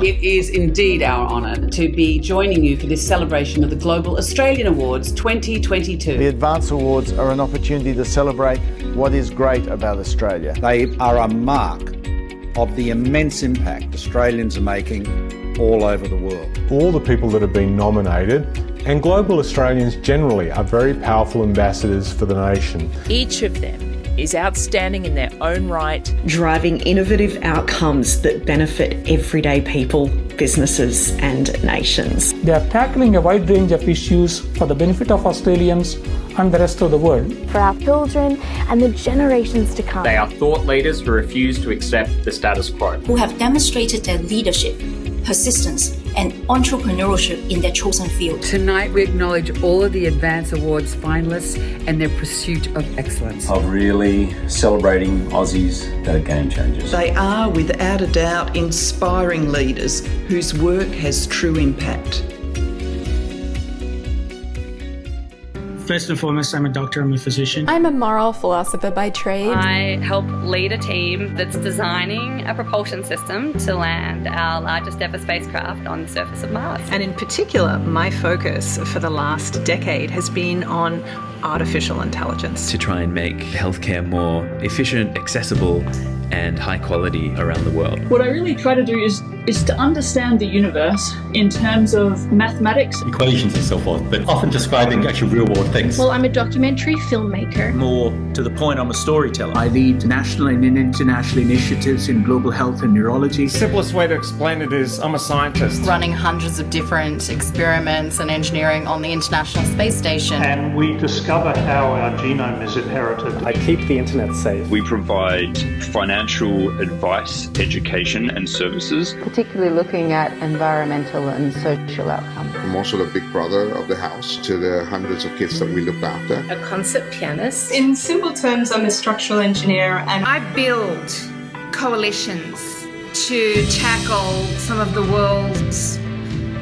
It is indeed our honour to be joining you for this celebration of the Global Australian Awards 2022. The Advance Awards are an opportunity to celebrate what is great about Australia. They are a mark of the immense impact Australians are making all over the world. All the people that have been nominated, and global Australians generally, are very powerful ambassadors for the nation. Each of them is outstanding in their own right, driving innovative outcomes that benefit everyday people, businesses and nations. They are tackling a wide range of issues for the benefit of Australians and the rest of the world. For our children and the generations to come. They are thought leaders who refuse to accept the status quo. Who have demonstrated their leadership, persistence and entrepreneurship in their chosen field. Tonight we acknowledge all of the Advance Awards finalists and their pursuit of excellence. Of really celebrating Aussies that are game changers. They are without a doubt inspiring leaders whose work has true impact. First and foremost, I'm a doctor, I'm a physician. I'm a moral philosopher by trade. I help lead a team that's designing a propulsion system to land our largest ever spacecraft on the surface of Mars. And in particular, my focus for the last decade has been on artificial intelligence. To try and make healthcare more efficient, accessible, and high quality around the world. What I really try to do is to understand the universe in terms of mathematics. Equations and so forth, but often describing actual real world things. Well, I'm a documentary filmmaker. More to the point, I'm a storyteller. I lead national and international initiatives in global health and neurology. The simplest way to explain it is I'm a scientist. Running hundreds of different experiments and engineering on the International Space Station. And we discover how our genome is inherited. I keep the internet safe. We provide financial advice, education and services. Particularly looking at environmental and social outcomes. I'm also the big brother of the house to the hundreds of kids that we looked after. A concert pianist. In simple terms, I'm a structural engineer and I build coalitions to tackle some of the world's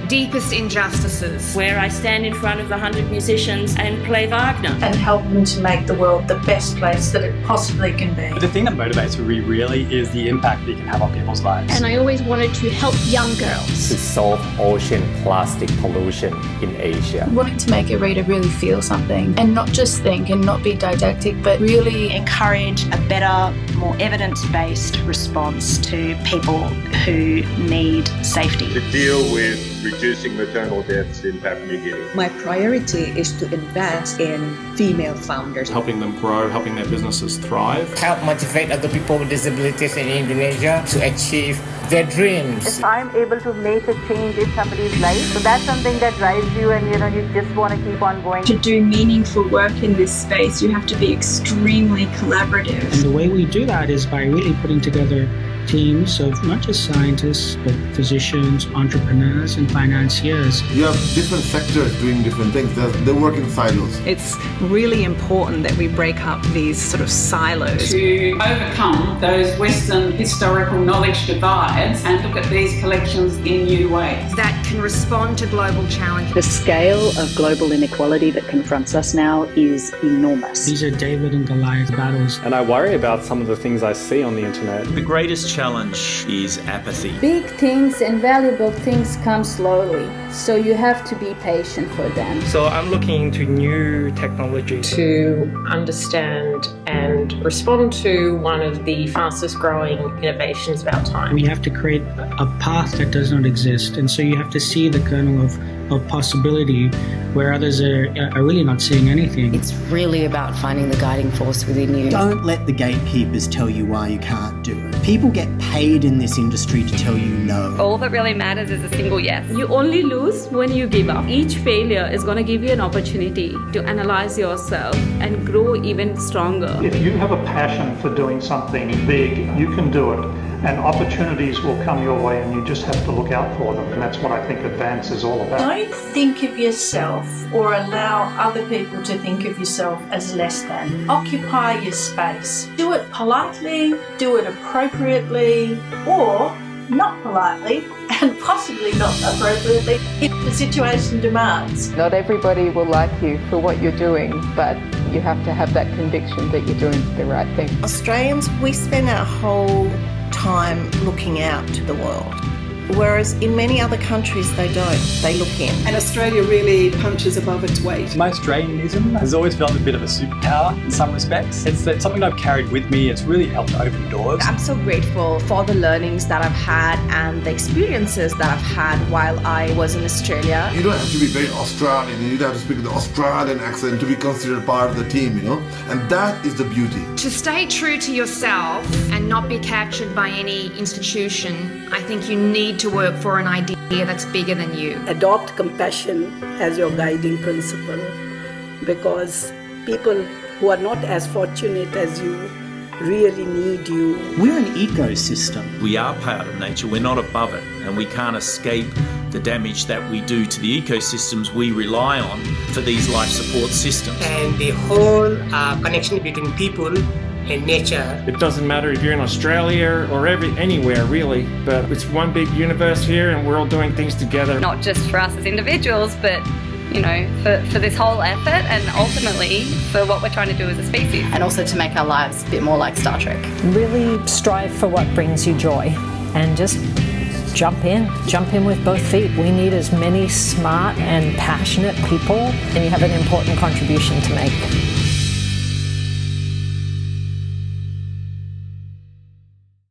deepest injustices. Where I stand in front of 100 musicians and play Wagner. And help them to make the world the best place that it possibly can be. But the thing that motivates me really is the impact that you can have on people's lives. And I always wanted to help young girls. To solve ocean plastic pollution in Asia. Wanting to make a reader really feel something and not just think and not be didactic, but really encourage a better, more evidence-based response to people who need safety. To deal with reducing maternal deaths in Papua New Guinea. My priority is to invest in female founders. Helping them grow, helping their businesses thrive. Help motivate other people with disabilities in Indonesia to achieve their dreams. If I'm able to make a change in somebody's life, so that's something that drives you and you just want to keep on going. To do meaningful work in this space, you have to be extremely collaborative. And the way we do that is by really putting together teams of not just scientists, but physicians, entrepreneurs, and financiers. You have different sectors doing different things. They work in silos. It's really important that we break up these sort of silos. To overcome those Western historical knowledge divides and look at these collections in new ways. That can respond to global challenges. The scale of global inequality that confronts us now is enormous. These are David and Goliath battles. And I worry about some of the things I see on the internet. The greatest challenge is apathy. Big things and valuable things come slowly, so you have to be patient for them. So I'm looking into new technology to understand and respond to one of the fastest growing innovations of our time. We have to create a path that does not exist, and so you have to see the kernel of possibility where others are really not seeing anything. It's really about finding the guiding force within you. Don't let the gatekeepers tell you why you can't do it. People get paid in this industry to tell you no. All that really matters is a single yes. You only lose when you give up. Each failure is going to give you an opportunity to analyze yourself and grow even stronger. If you have a passion for doing something big, you can do it. And opportunities will come your way and you just have to look out for them. And that's what I think Advance is all about. Don't think of yourself or allow other people to think of yourself as less than. Occupy your space. Do it politely, do it appropriately, or not politely and possibly not appropriately if the situation demands. Not everybody will like you for what you're doing, but you have to have that conviction that you're doing the right thing. Australians, we spend our whole time looking out to the world. whereas in many other countries they don't. They look in. And Australia really punches above its weight. My Australianism has always felt a bit of a superpower in some respects. It's something I've carried with me. It's really helped open doors. I'm so grateful for the learnings that I've had and the experiences that I've had while I was in Australia. You don't have to be very Australian. You don't have to speak with the Australian accent to be considered part of the team, and that is the beauty. To stay true to yourself and not be captured by any institution, I think you need to work for an idea that's bigger than you. Adopt compassion as your guiding principle, because people who are not as fortunate as you really need you. We're an ecosystem. We are part of nature, we're not above it, and we can't escape the damage that we do to the ecosystems we rely on for these life support systems. And the whole connection between people and nature. It doesn't matter if you're in Australia or anywhere really, but it's one big universe here and we're all doing things together. Not just for us as individuals, but for this whole effort and ultimately for what we're trying to do as a species. And also to make our lives a bit more like Star Trek. Really strive for what brings you joy and just jump in with both feet. We need as many smart and passionate people, and you have an important contribution to make.